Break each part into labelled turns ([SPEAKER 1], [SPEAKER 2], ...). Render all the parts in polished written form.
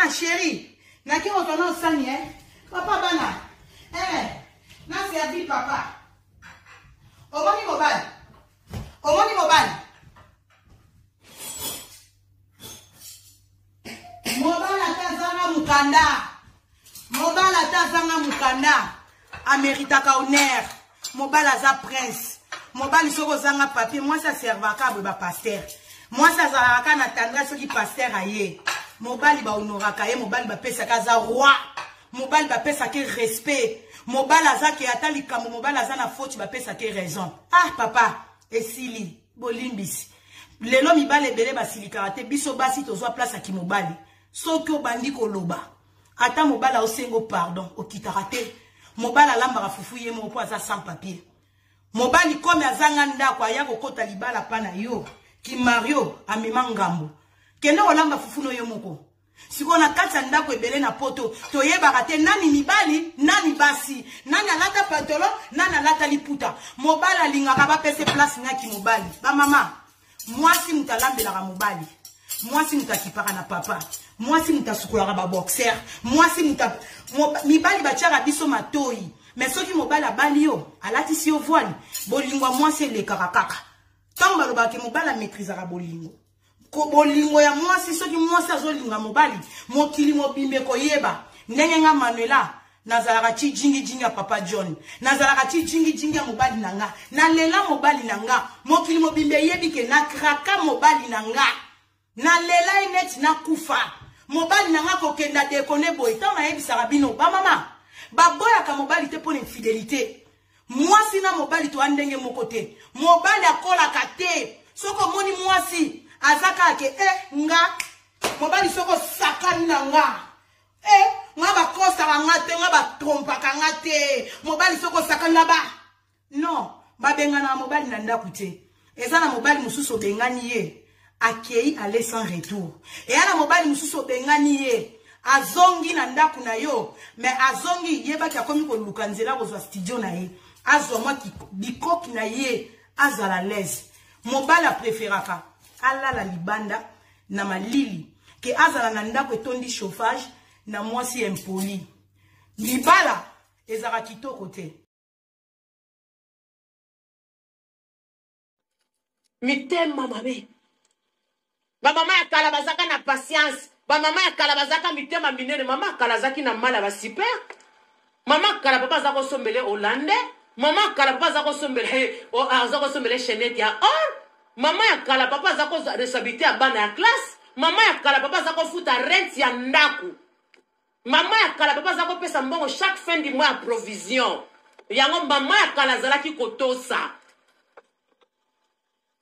[SPEAKER 1] Ah, chérie. N'a qui retourne au sani, hein? Papa bana. N'a servi papa. Omoni mobile. Omoni mobile. Mobile atazanga mukanda. Mobile atazanga mukanda. Amerita honneur. Mobile aza prince. Mobile soko zanga papier. Moi ça servaka ba pasteur. Moi ça zalaka na tendresse qui pasteur aye. Mobile ba honoraka ye. Mobile ba pesa kaza roi. Mobile ba pesa ke respect. Mobile aza ke atali kambo. Mobile aza na faute ba pesa ke raison. Ah papa. Esili. Bolimbisi. Lelo mibale bele ba silikarate. Biso basi tozwa place aki mobile. Soki obandi koloba. Ata mobile osengo pardon. Okitarate. Mobile alamba fufu ye mo po aza sans papier. Mobile comme azanga ndako aya kokota libala pana yo. Ki Mario amema ngambo. Kende olamba fufu no yo moko. Sikona kata ndako ebele na poto. Toyeba te nani mibali, nani basi. Nani alata pantolo, nani alata liputa. Mobile alingaka ba pese place ngaki mobile. Ba mama, moi si mutalambela ka mobile. Moi si mutakipaka na papa. Moi si mutasukulaka ba boxer. Moi si mibali bachara biso matoi. Mais soki mobile abali yo, alati si yo voile. Bolingwa moi c'est le karakaka. Tant baloba ke mobile maîtrisera bolingo. Ko bolingo ya moi si soki moi sa zolinga mobile. Mokili mobimbe ko yeba. Ndenge nga Manuela nazalaka ti jingi jingi ya papa John. Nazalaka ti jingi jingi ya mobile nanga. Na lela mobile nanga. Mokili mobimbe yebi ke na kraka mobile nanga. Na lela inet na kufa. Mobile nanga ko kenda dekone boy. Tant na yebi sarabino. Ba mama. Ba boya ka mobile te pour infidélité. Moi si na mobile to andenge mokote. Mobile akola kate. Soko moni moi si azaka ke nga mobile soko sakani na nga. Nga ba kosta nga te nga ba trompa ka nga te. Mobile soko sakani na ba. Non, ba benga na mobile na ndaku te. Eza na mobile mususu bengani ye. Akei aller sans retour. Et ala mobile mususu bengani ye. Azongi na ndaku na yo. Mais azongi yeba ki akomi ko lukanzela kozwa studio na ye. Azwa mwa ki bikoki na ye. Azala l'aise. Mobile a préféraka. Ala la libanda na malili. Ke azala na ndaku etondi chauffage. Na mwasi impoli. Libala ezara kitoko te.
[SPEAKER 2] Mitema mame. Ba mama ya kalabazaka na patience. Ba mama ya kalabazaka mitema minene. Mama kalazaki na mala ba super. Mama kalababa zako sombele Hollande. Mama kalababa zako sombele zako sombele Chenette ya or. Mama ya kalababa zako responsabilité ya bana ya classe. Mama ya kalababa zako futa rent ya ndaku. Mama ya kalababa zako pesa mbongo chaque fin du mois à provision. Yango mama ya kalazalaki kotosa.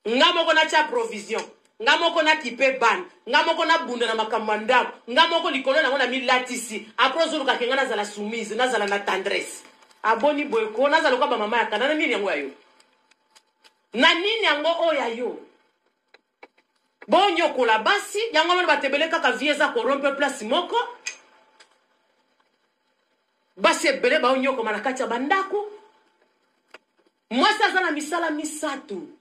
[SPEAKER 2] Ngamoko na cha provision. Ngamoko na tipe ban. Ngamoko na bunda na makamanda. Ngamoko likolo na ngona milatisi. Aprozo luka kenga na zala soumise, na zala na tendresse. Aboni boyko na zala kwa ba mama ya kana nini yango ayo. Na nini yango oya yo. Bonyo kola basi, yango mwana batebele kaka vieza ko rompe place moko. Basi ebele ba onyo ko manakati ya bandako. Mwasa zana misala misatu.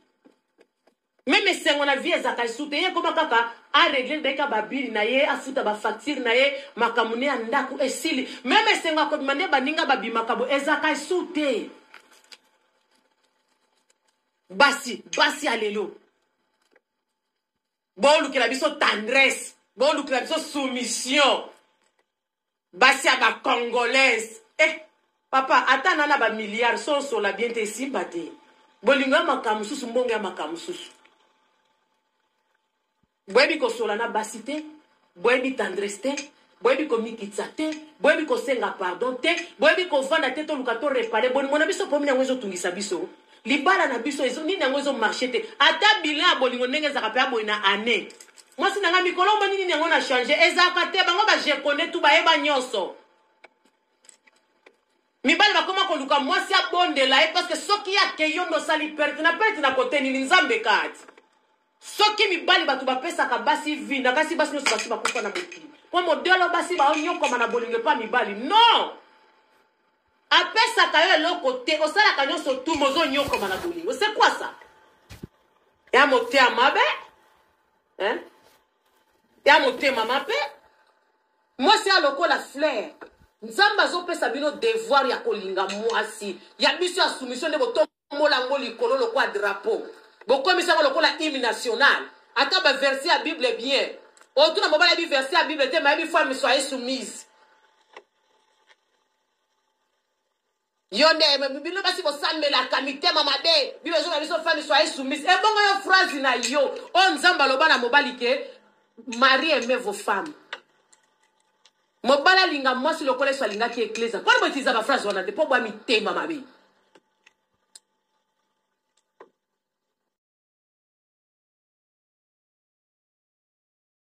[SPEAKER 2] Même si on a vu ça quand soutien comme kaka a régler des cas babili na ye a futa ba facture na ye makamune andaku esili même si on a commandé baninga babi makabo ezaka soutien basi alelo bon lu que la biso tendresse bon lu que la biso soumission basi aba congolaise papa atana na ba milliards so la bien te sympathie bolinga makamususu mbongo ya makamususu Boebi ko sola na basite, boebi tendresse te, boebi ko mikitsa te, boebi ko senga pardon te, boebi ko vanda te to lukato repare, boni mona biso pomi nango ezo tungisa biso. Libala na biso ezo nini nango ezo marché te. Ata bilan bolingo ndenge zaka pe aboy na année. Moi si nanga mikolo mba nini nango na changer, ezaka te bango ba je connais tout ba yeba nyonso. Mibali bakoma ko luka moi si abondela e parce que soki ya keyondo sali perte na kote ni nzambe kati. Soki mibali batu bapesa ka basi vi na kasi basi no basi bakufa na bokili. Kwa modelo basi ba onyo koma na bolinge pa mibali. Non. Apesa ka yo loko te osala ka nyonso tu mozo nyo koma na bolinge. C'est quoi ça? Ya motema mabe? Ya motema mabe? flair nzambe azopesa bino devoir ya kolinga mwasi ya biso ya soumission nde botomolango likolo lokwa drapeau bokomisango lokola hymne national ata baverset ya bible bien otuna mobala yebi verset ya bible te mayebi femme soyez soumise yonde bino basi bosambelaka mitema mabe bible ezona biso femme soyez soumise ebongo yo phrase na yo o nzambe aloba na mobali ke Marie aimez vos femmes. Mobala linga mwasi lokola so alingaki eklesa. Kwa nini botiza ba phrase wana de po bwa mitema mabe?